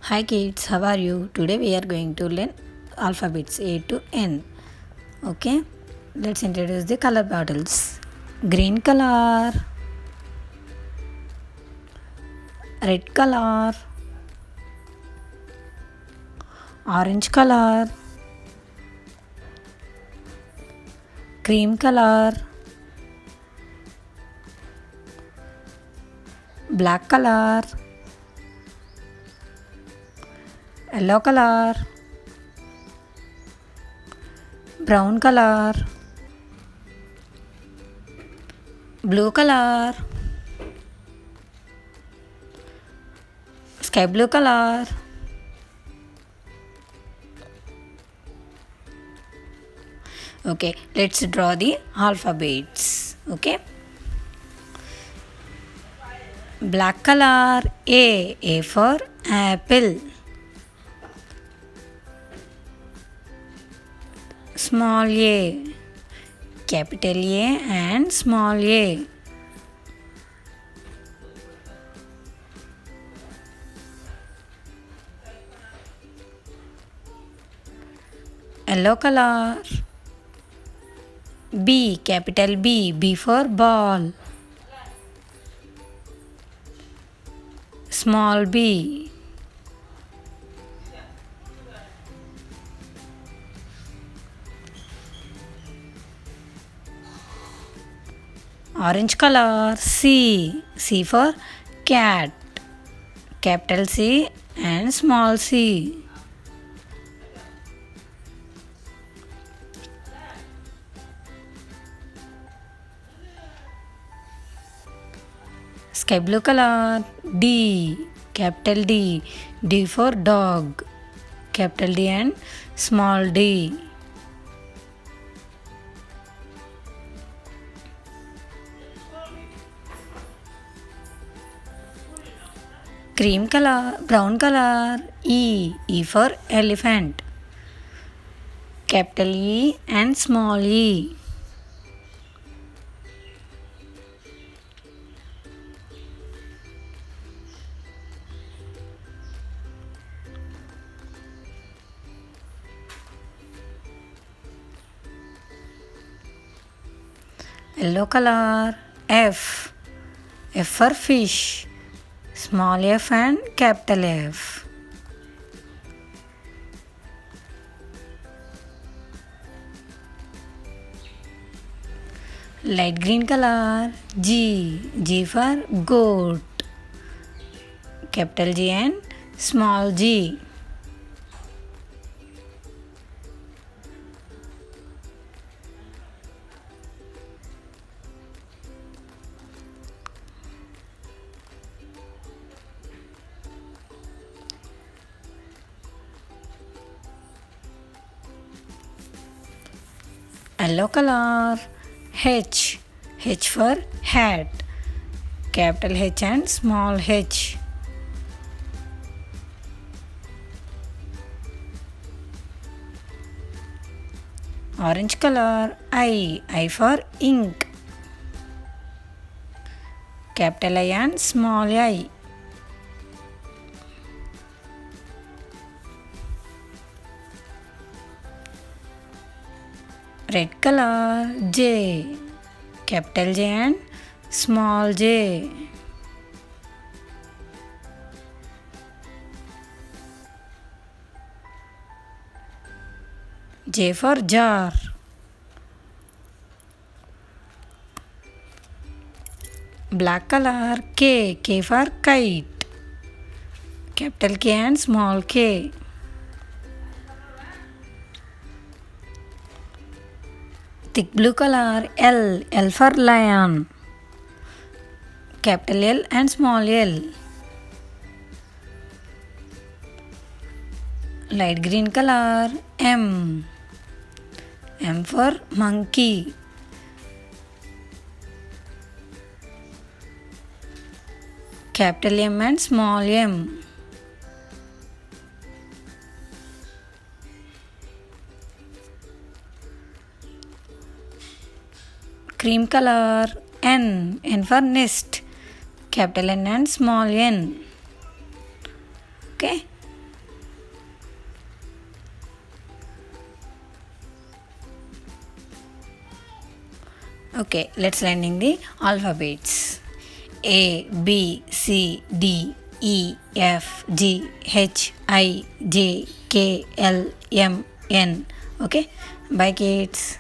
Hi kids, how are you? Today we are going to learn alphabets A to N. Okay, let's introduce the color bottles. Green color, red color, orange color, cream color, black color, yellow color, brown color, blue color, sky blue color. Okay, let's draw the alphabets. Okay, black color, A for apple. Small a, capital A and small a. Yellow color, B, capital B, B for ball. Small b. Orange color, C, C for cat. Capital C and small c. Sky blue color, D, capital D, D for dog. Capital D and small d. Cream color, brown color, E, E for elephant. Capital E and small e. Yellow color, F, F for fish. Small f and capital F. Light green color, G, G for goat. Capital G and small g. Yellow color, H, H for hat. Capital H and small h. Orange color, I for ink. Capital I and small I. Red color, J, capital J and small j. J for jar. Black color, K, K for kite. Capital K and small k. Thick blue color, L, L for lion. Capital L and small l. Light green color, M, M for monkey. Capital M and small m. Cream color, N, N for nest. Capital N and small n. Okay. Okay, let's learning the alphabets. A B C D E F G H I J K L M N. Okay, bye kids.